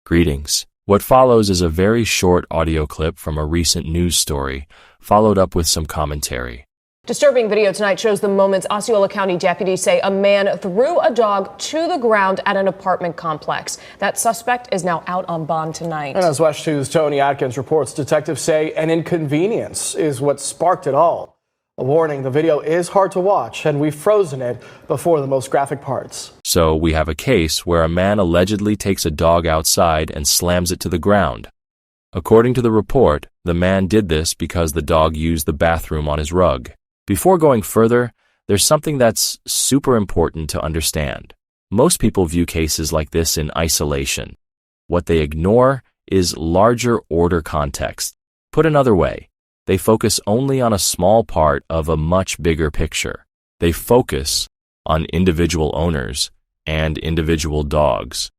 Greetings. What follows is a very short audio clip from a recent news story, followed up with some commentary. Disturbing video tonight shows the moments Osceola County deputies say a man threw a dog to the ground at an apartment complex. That suspect is now out on bond tonight. And as WESH 2's Tony Atkins reports, detectives say an inconvenience is what sparked it all. A warning, the video is hard to watch, and we've frozen it before the most graphic parts. So we have a case where a man allegedly takes a dog outside and slams it to the ground. According to the report, the man did this because the dog used the bathroom on his rug. Before going further, there's something that's super important to understand. Most people view cases like this in isolation. What they ignore is larger order context. Put another way, they focus only on a small part of a much bigger picture. They focus on individual owners and individual dogs,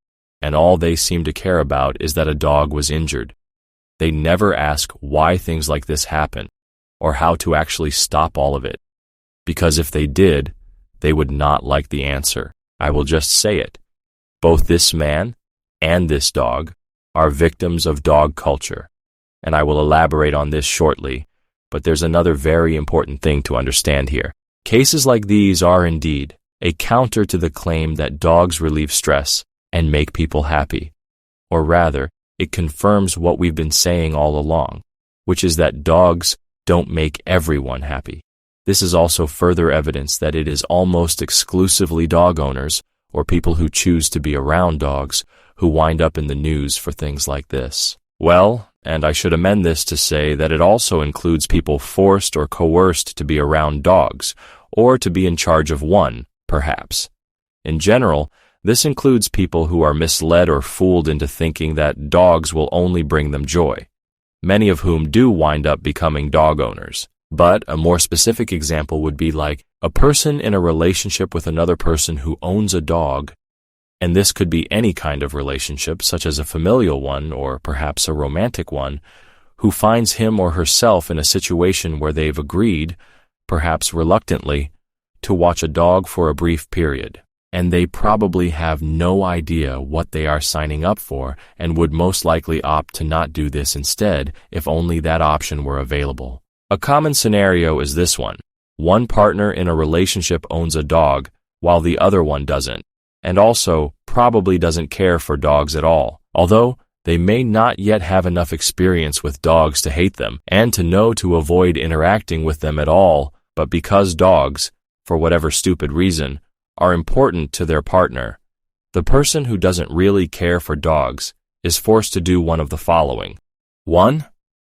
and all they seem to care about is that a dog was injured. They never ask why things like this happen, or how to actually stop all of it. Because if they did, they would not like the answer. I will just say it. Both this man and this dog are victims of dog culture, and I will elaborate on this shortly, but there's another very important thing to understand here. Cases like these are indeed a counter to the claim that dogs relieve stress and make people happy. Or rather, it confirms what we've been saying all along, which is that dogs don't make everyone happy. This is also further evidence that it is almost exclusively dog owners or people who choose to be around dogs who wind up in the news for things like this. Well, and I should amend this to say that it also includes people forced or coerced to be around dogs, or to be in charge of one, perhaps. In general, this includes people who are misled or fooled into thinking that dogs will only bring them joy, many of whom do wind up becoming dog owners. But a more specific example would be like a person in a relationship with another person who owns a dog, and this could be any kind of relationship, such as a familial one or perhaps a romantic one, who finds him or herself in a situation where they've agreed, perhaps reluctantly, to watch a dog for a brief period. And they probably have no idea what they are signing up for and would most likely opt to not do this instead if only that option were available. A common scenario is this one. One partner in a relationship owns a dog while the other one doesn't, and also probably doesn't care for dogs at all, although they may not yet have enough experience with dogs to hate them and to know to avoid interacting with them at all, but because dogs, for whatever stupid reason, are important to their partner, the person who doesn't really care for dogs is forced to do one of the following. 1.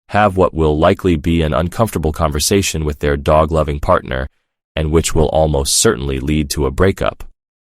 Have what will likely be an uncomfortable conversation with their dog-loving partner, and which will almost certainly lead to a breakup.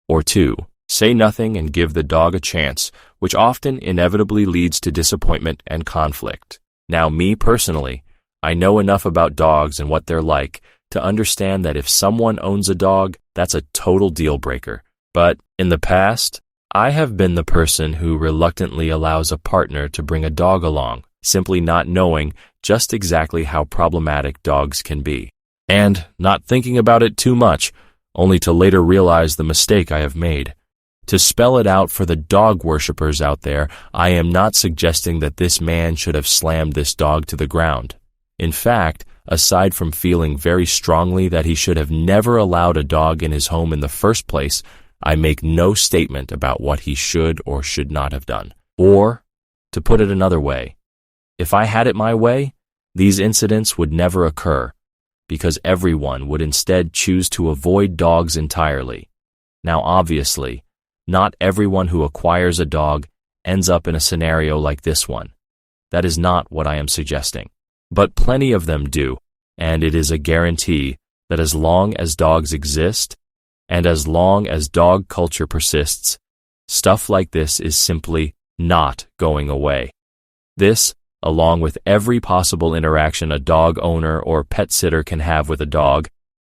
Or 2. Say nothing and give the dog a chance, which often inevitably leads to disappointment and conflict. Now, me personally, I know enough about dogs and what they're like to understand that if someone owns a dog, that's a total deal breaker. But in the past, I have been the person who reluctantly allows a partner to bring a dog along, simply not knowing just exactly how problematic dogs can be, and not thinking about it too much, only to later realize the mistake I have made. To spell it out for the dog worshippers out there, I am not suggesting that this man should have slammed this dog to the ground. In fact, aside from feeling very strongly that he should have never allowed a dog in his home in the first place, I make no statement about what he should or should not have done. Or, to put it another way, if I had it my way, these incidents would never occur, because everyone would instead choose to avoid dogs entirely. Now, obviously, not everyone who acquires a dog ends up in a scenario like this one. That is not what I am suggesting. But plenty of them do, and it is a guarantee that as long as dogs exist, and as long as dog culture persists, stuff like this is simply not going away. This, along with every possible interaction a dog owner or pet sitter can have with a dog,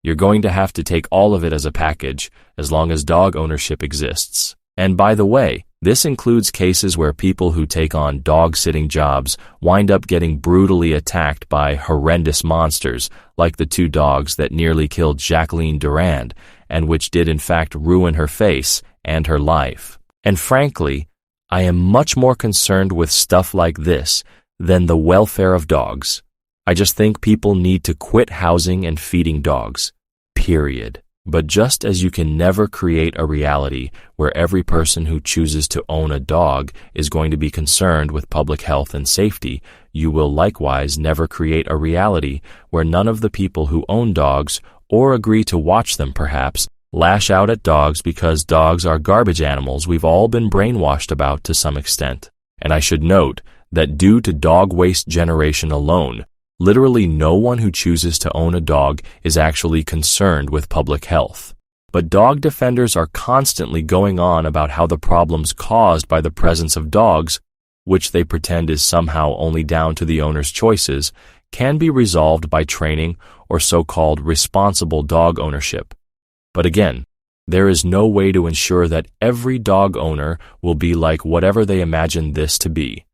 you're going to have to take all of it as a package as long as dog ownership exists. And by the way, this includes cases where people who take on dog-sitting jobs wind up getting brutally attacked by horrendous monsters like the 2 dogs that nearly killed Jacqueline Durand and which did in fact ruin her face and her life. And frankly, I am much more concerned with stuff like this than the welfare of dogs. I just think people need to quit housing and feeding dogs. Period. But just as you can never create a reality where every person who chooses to own a dog is going to be concerned with public health and safety, you will likewise never create a reality where none of the people who own dogs, or agree to watch them perhaps, lash out at dogs because dogs are garbage animals we've all been brainwashed about to some extent. And I should note that due to dog waste generation alone, literally no one who chooses to own a dog is actually concerned with public health. But dog defenders are constantly going on about how the problems caused by the presence of dogs, which they pretend is somehow only down to the owner's choices, can be resolved by training or so-called responsible dog ownership. But again, there is no way to ensure that every dog owner will be like whatever they imagine this to be.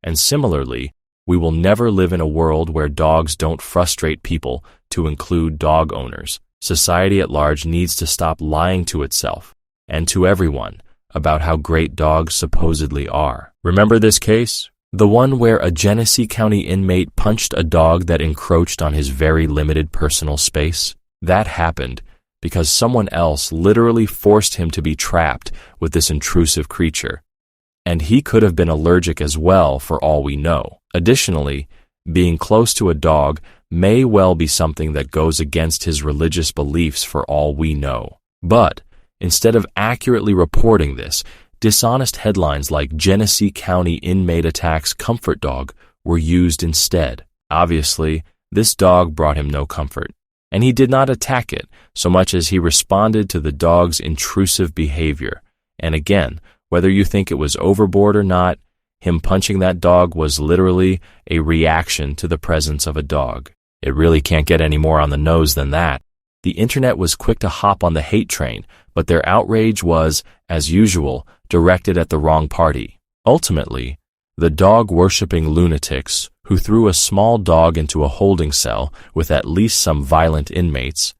And similarly, we will never live in a world where dogs don't frustrate people, to include dog owners. Society at large needs to stop lying to itself and to everyone about how great dogs supposedly are. Remember this case? The one where a Genesee County inmate punched a dog that encroached on his very limited personal space? That happened because someone else literally forced him to be trapped with this intrusive creature. And he could have been allergic as well for all we know. Additionally, being close to a dog may well be something that goes against his religious beliefs for all we know. But instead of accurately reporting this, dishonest headlines like Genesee County inmate attacks comfort dog were used instead. Obviously, this dog brought him no comfort, and he did not attack it so much as he responded to the dog's intrusive behavior. And again, whether you think it was overboard or not, him punching that dog was literally a reaction to the presence of a dog. It really can't get any more on the nose than that. The internet was quick to hop on the hate train, but their outrage was, as usual, directed at the wrong party. Ultimately, the dog-worshipping lunatics who threw a small dog into a holding cell with at least some violent inmates,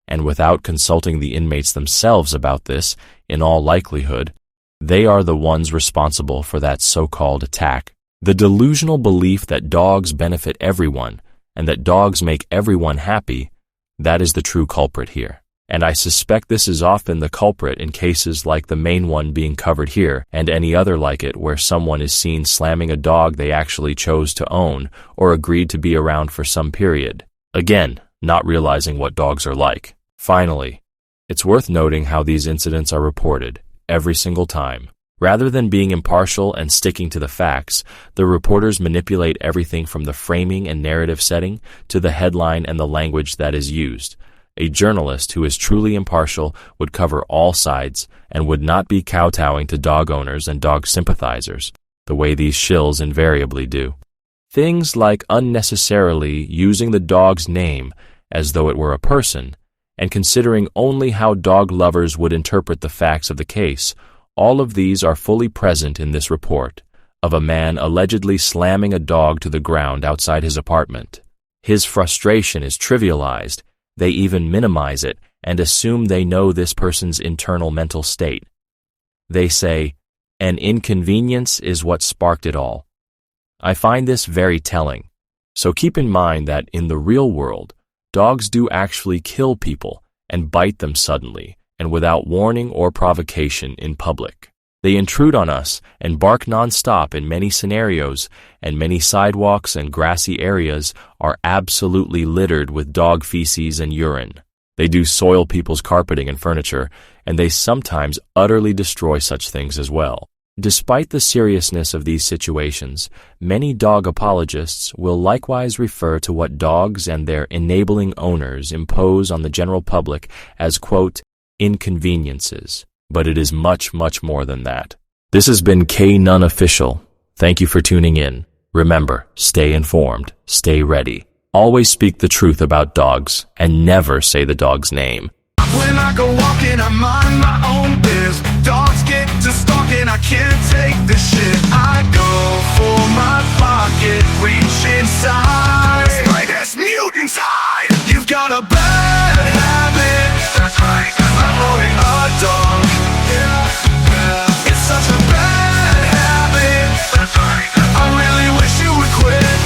and without consulting the inmates themselves about this, in all likelihood, they are the ones responsible for that so-called attack. The delusional belief that dogs benefit everyone and that dogs make everyone happy, that is the true culprit here. And I suspect this is often the culprit in cases like the main one being covered here and any other like it where someone is seen slamming a dog they actually chose to own or agreed to be around for some period. Again, not realizing what dogs are like. Finally, it's worth noting how these incidents are reported every single time. Rather than being impartial and sticking to the facts, the reporters manipulate everything from the framing and narrative setting to the headline and the language that is used. A journalist who is truly impartial would cover all sides and would not be kowtowing to dog owners and dog sympathizers, the way these shills invariably do. Things like unnecessarily using the dog's name as though it were a person, and considering only how dog lovers would interpret the facts of the case, all of these are fully present in this report of a man allegedly slamming a dog to the ground outside his apartment. His frustration is trivialized. They even minimize it and assume they know this person's internal mental state. They say, an inconvenience is what sparked it all. I find this very telling. So keep in mind that in the real world, dogs do actually kill people and bite them suddenly and without warning or provocation in public. They intrude on us and bark nonstop in many scenarios, and many sidewalks and grassy areas are absolutely littered with dog feces and urine. They do soil people's carpeting and furniture, and they sometimes utterly destroy such things as well. Despite the seriousness of these situations, many dog apologists will likewise refer to what dogs and their enabling owners impose on the general public as, quote, inconveniences. But it is much, much more than that. This has been K Nunn Official. Thank you for tuning in. Remember, stay informed, stay ready. Always speak the truth about dogs, and never say the dog's name. When I go walking, I mind my own biz. Dogs get to stalking, I can't take this